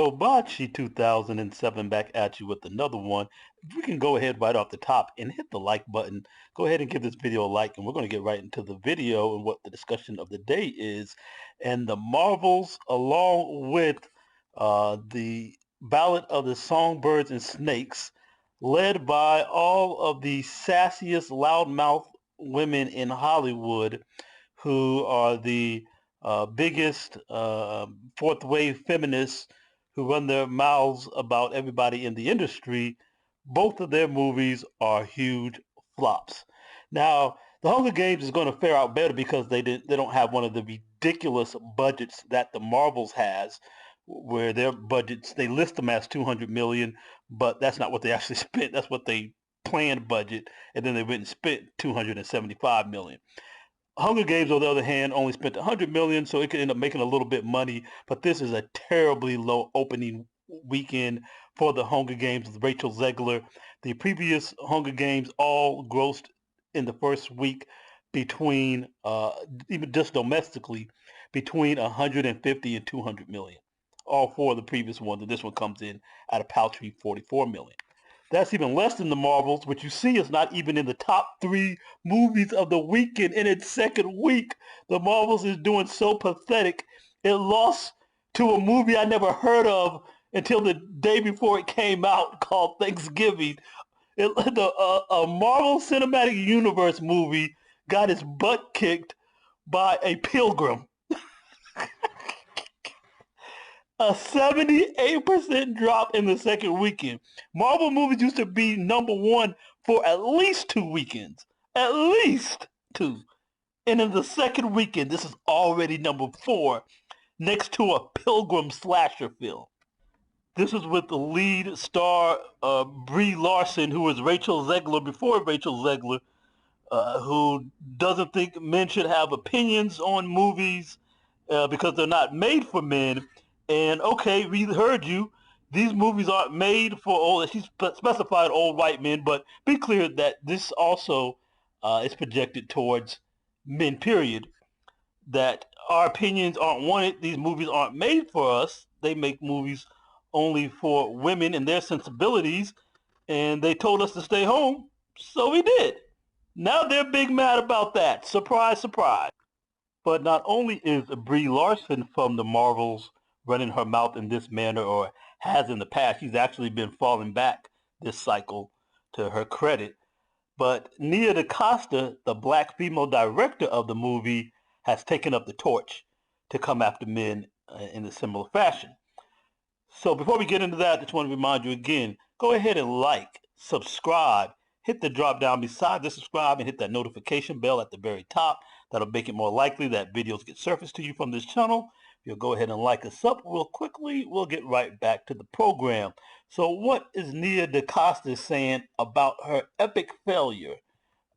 Hirobachi 2007 back at you with another one. If we can go ahead right off the top and hit the like button, go ahead and give this video a like, and we're going to get right into the video and what the discussion of the day is. And the Marvels, along with the Ballot of the Songbirds and Snakes, led by all of the sassiest loudmouth women in Hollywood, who are the biggest fourth wave feminists who run their mouths about everybody in the industry. Both of their movies are huge flops. Now, The Hunger Games is going to fare out better because they don't have one of the ridiculous budgets that the Marvels has, where their budgets, they list them as 200 million, but that's not what they actually spent. That's what they planned budget, and then they went and spent 275 million. Hunger Games, on the other hand, only spent 100 million, so it could end up making a little bit money. But this is a terribly low opening weekend for the Hunger Games with Rachel Zegler. The previous Hunger Games all grossed in the first week between, even just domestically, between 150 and 200 million. All four of the previous ones, and this one comes in at a paltry 44 million. That's even less than the Marvels, which you see is not even in the top 3 movies of the weekend in its second week. The Marvels is doing so pathetic. It lost to a movie I never heard of until the day before it came out, called Thanksgiving. A Marvel Cinematic Universe movie got its butt kicked by a pilgrim. A 78% drop in the second weekend. Marvel movies used to be number 1 for at least 2 weekends. At least 2. And in the second weekend, this is already number 4, next to a pilgrim slasher film. This is with the lead star, Brie Larson, who was Rachel Zegler before Rachel Zegler, who doesn't think men should have opinions on movies because they're not made for men. And okay, we heard you. These movies aren't made for old, she specified old white men, but be clear that this also is projected towards men, period. That our opinions aren't wanted. These movies aren't made for us. They make movies only for women and their sensibilities. And they told us to stay home, so we did. Now they're big mad about that. Surprise, surprise. But not only is Brie Larson from the Marvels running her mouth in this manner, or has in the past, she's actually been falling back this cycle, to her credit. But Nia DeCosta, the black female director of the movie, has taken up the torch to come after men in a similar fashion. So before we get into that, I just want to remind you again, go ahead and like, subscribe, hit the drop down beside the subscribe, and hit that notification bell at the very top. That'll make it more likely that videos get surfaced to you from this channel. You'll go ahead and like us up real quickly. We'll get right back to the program. So what is Nia DeCosta saying about her epic failure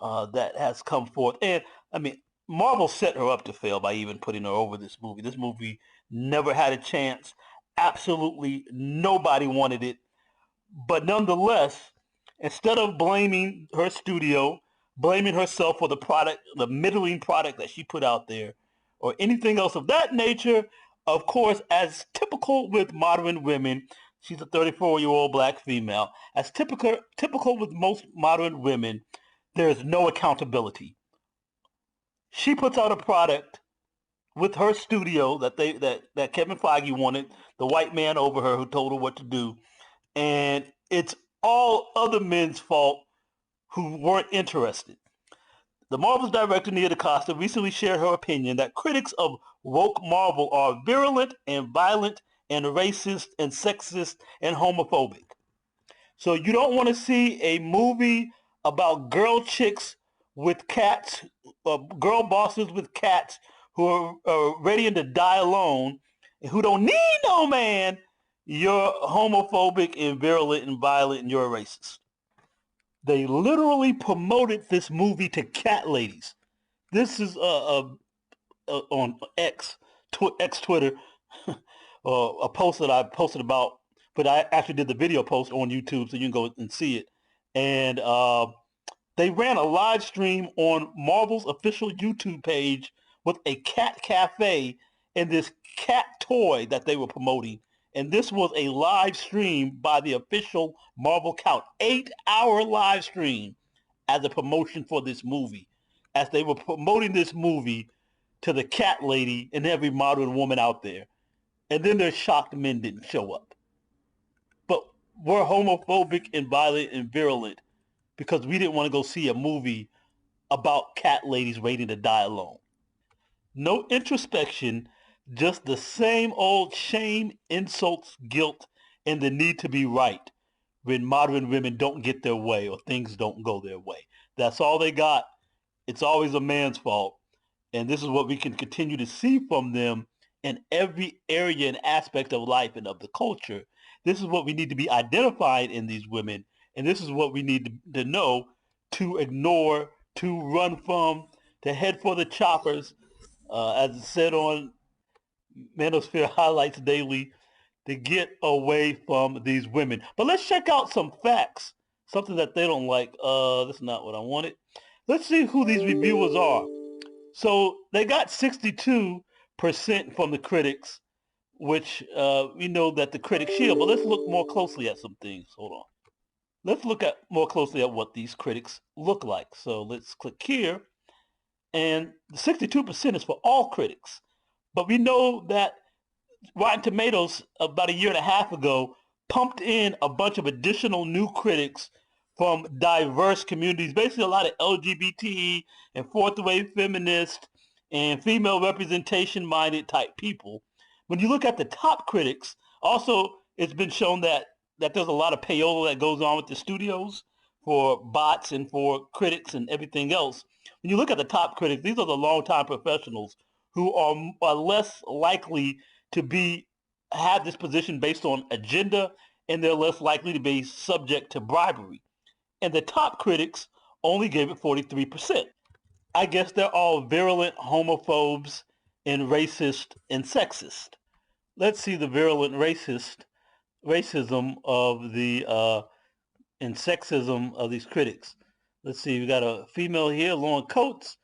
that has come forth? And I mean, Marvel set her up to fail by even putting her over this movie. This movie never had a chance. Absolutely nobody wanted it. But nonetheless, instead of blaming her studio, blaming herself for the product, the middling product that she put out there, or anything else of that nature, of course, as typical with modern women, she's a 34-year-old black female, as typical with most modern women, there's no accountability. She puts out a product with her studio that Kevin Feige wanted, the white man over her who told her what to do, and it's all other men's fault who weren't interested. The Marvel's director, Nia DeCosta, recently shared her opinion that critics of woke Marvel are virulent and violent and racist and sexist and homophobic. So you don't want to see a movie about girl chicks with cats, girl bosses with cats who are ready to die alone and who don't need no man. You're homophobic and virulent and violent and you're a racist. They literally promoted this movie to cat ladies. This is on X Twitter, a post that I posted about, but I actually did the video post on YouTube, so you can go and see it. And they ran a live stream on Marvel's official YouTube page with a cat cafe and this cat toy that they were promoting And this was a live stream by the official Marvel count, 8-hour live stream as a promotion for this movie, as they were promoting this movie to the cat lady and every modern woman out there. And then their shocked men didn't show up. But we're homophobic and violent and virulent because we didn't want to go see a movie about cat ladies waiting to die alone. No introspection, just the same old shame, insults, guilt, and the need to be right when modern women don't get their way or things don't go their way. That's all they got. It's always a man's fault. And this is what we can continue to see from them in every area and aspect of life and of the culture. This is what we need to be identified in these women. And this is what we need to know, to ignore, to run from, to head for the choppers, as it said on Manosphere Highlights Daily, to get away from these women. But let's check out some facts, something that they don't like. That's not what I wanted. Let's see who these reviewers are. So they got 62% from the critics, which we know that the critics shield. But let's look more closely at some things. Hold on. Let's look at more closely at what these critics look like. So let's click here. And the 62% is for all critics. But we know that Rotten Tomatoes about a year and a half ago pumped in a bunch of additional new critics from diverse communities, basically a lot of LGBT and fourth wave feminist and female representation minded type people. When you look at the top critics, also it's been shown that there's a lot of payola that goes on with the studios for bots and for critics and everything else. When you look at the top critics, these are the longtime professionals who are less likely to have this position based on agenda, and they're less likely to be subject to bribery. And the top critics only gave it 43%. I guess they're all virulent homophobes and racist and sexist. Let's see the virulent racism of the and sexism of these critics. Let's see, we got a female here, Lauren Coates.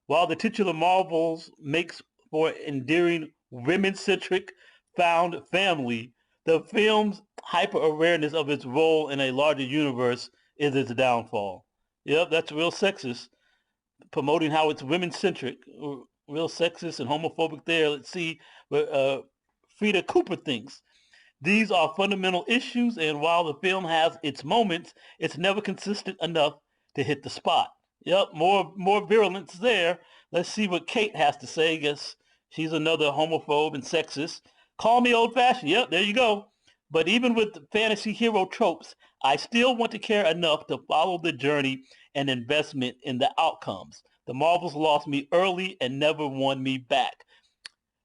While the titular Marvels makes for endearing women-centric found family, the film's hyper-awareness of its role in a larger universe is its downfall. Yep, that's real sexist, promoting how it's women-centric. Real sexist and homophobic there. Let's see what Frida Cooper thinks. These are fundamental issues, and while the film has its moments, it's never consistent enough to hit the spot. Yep, more virulence there. Let's see what Kate has to say. I guess she's another homophobe and sexist. Call me old-fashioned. Yep, there you go. But even with fantasy hero tropes, I still want to care enough to follow the journey and investment in the outcomes. The Marvels lost me early and never won me back.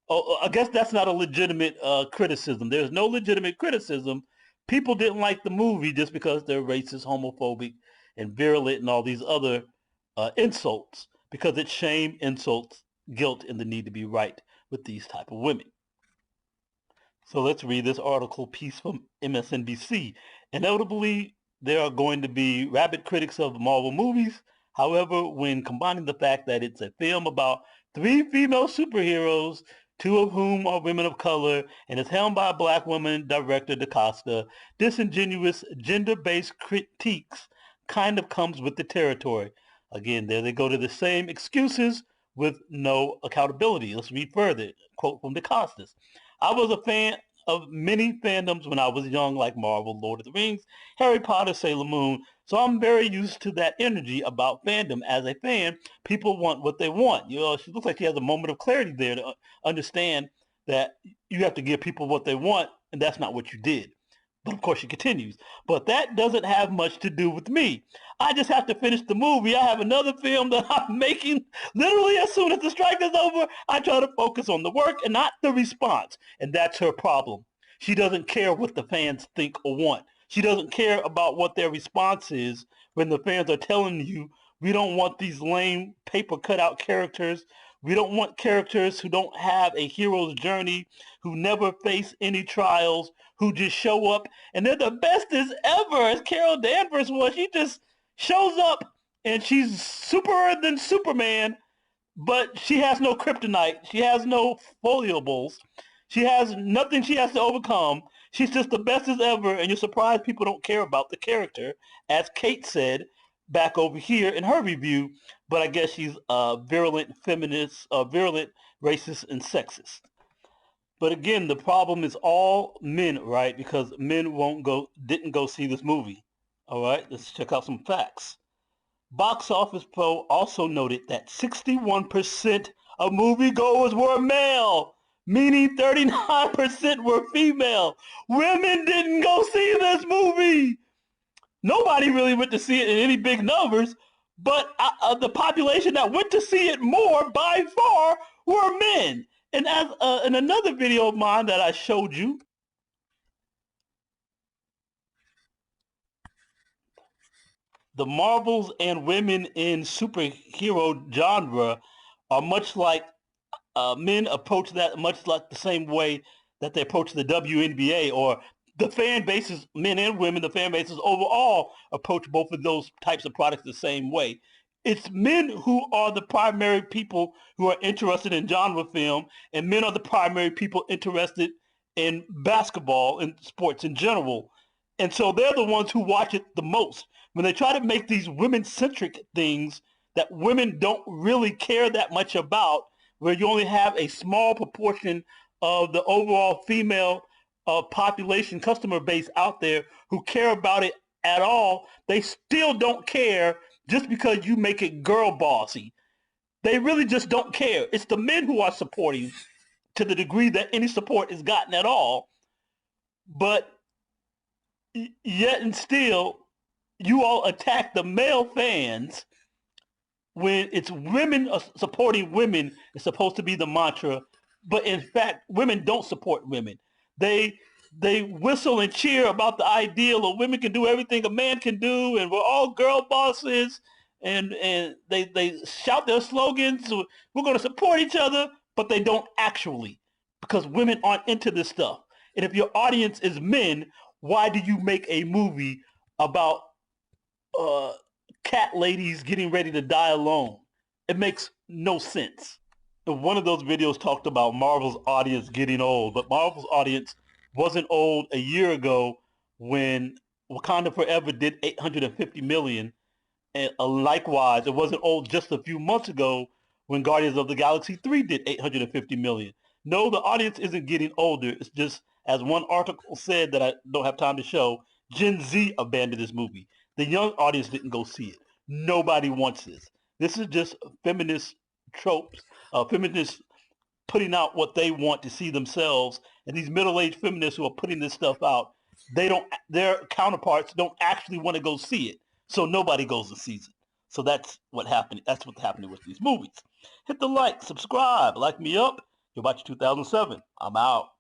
Oh, I guess that's not a legitimate criticism. There's no legitimate criticism. People didn't like the movie just because they're racist, homophobic, and virulent and all these other insults, because it's shame, insults, guilt, and the need to be right with these type of women. So let's read this article piece from MSNBC. Inevitably, there are going to be rabid critics of Marvel movies. However, when combining the fact that it's a film about 3 female superheroes, 2 of whom are women of color, and is helmed by a black woman, director DeCosta, disingenuous gender-based critiques kind of comes with the territory. Again, there they go to the same excuses with no accountability. Let's read further. Quote from DeCosta. I was a fan of many fandoms when I was young, like Marvel, Lord of the Rings, Harry Potter, Sailor Moon. So I'm very used to that energy about fandom. As a fan, people want what they want. You know, she looks like she has a moment of clarity there to understand that you have to give people what they want, and that's not what you did. But of course she continues. But that doesn't have much to do with me. I just have to finish the movie. I have another film that I'm making. Literally as soon as the strike is over, I try to focus on the work and not the response. And that's her problem. She doesn't care what the fans think or want. She doesn't care about what their response is when the fans are telling you, we don't want these lame paper cutout characters. We don't want characters who don't have a hero's journey, who never face any trials, who just show up. And they're the bestest ever, as Carol Danvers was. She just shows up and she's superer than Superman, but she has no kryptonite. She has no foibles. She has nothing she has to overcome. She's just the best as ever, and you're surprised people don't care about the character, as Kate said back over here in her review, but I guess she's a virulent feminist, virulent racist and sexist. But again, the problem is all men, right? Because men didn't go see this movie. All right, let's check out some facts. Box Office Pro also noted that 61% of moviegoers were male, meaning 39% were female. Women didn't go see this movie. Nobody really went to see it in any big numbers, but the population that went to see it more by far were men. And as in another video of mine that I showed you, the Marvels and women in superhero genre are much like men approach that much like the same way that they approach the WNBA, or the fan bases, men and women, the fan bases overall approach both of those types of products the same way. It's men who are the primary people who are interested in genre film, and men are the primary people interested in basketball and sports in general. And so they're the ones who watch it the most. When they try to make these women-centric things that women don't really care that much about, where you only have a small proportion of the overall female population customer base out there who care about it at all, they still don't care just because you make it girl bossy. They really just don't care. It's the men who are supporting to the degree that any support is gotten at all. But yet and still, you all attack the male fans when it's women supporting women is supposed to be the mantra, but in fact, women don't support women. They whistle and cheer about the ideal of women can do everything a man can do, and we're all girl bosses, and they shout their slogans. We're going to support each other, but they don't actually, because women aren't into this stuff. And if your audience is men, why do you make a movie about cat ladies getting ready to die alone? It makes no sense. And one of those videos talked about Marvel's audience getting old, but Marvel's audience wasn't old a year ago when Wakanda Forever did 850 million. And likewise, it wasn't old just a few months ago when Guardians of the Galaxy 3 did 850 million. No, the audience isn't getting older. It's just, as one article said that I don't have time to show, Gen Z abandoned this movie. The young audience didn't go see it. Nobody wants this. This is just feminist tropes, feminists putting out what they want to see themselves, and these middle-aged feminists who are putting this stuff out, their counterparts don't actually want to go see it, so nobody goes to see it. So that's what happened. That's what's happening with these movies. Hit the like, subscribe, like me up. You're watching 2007. I'm out.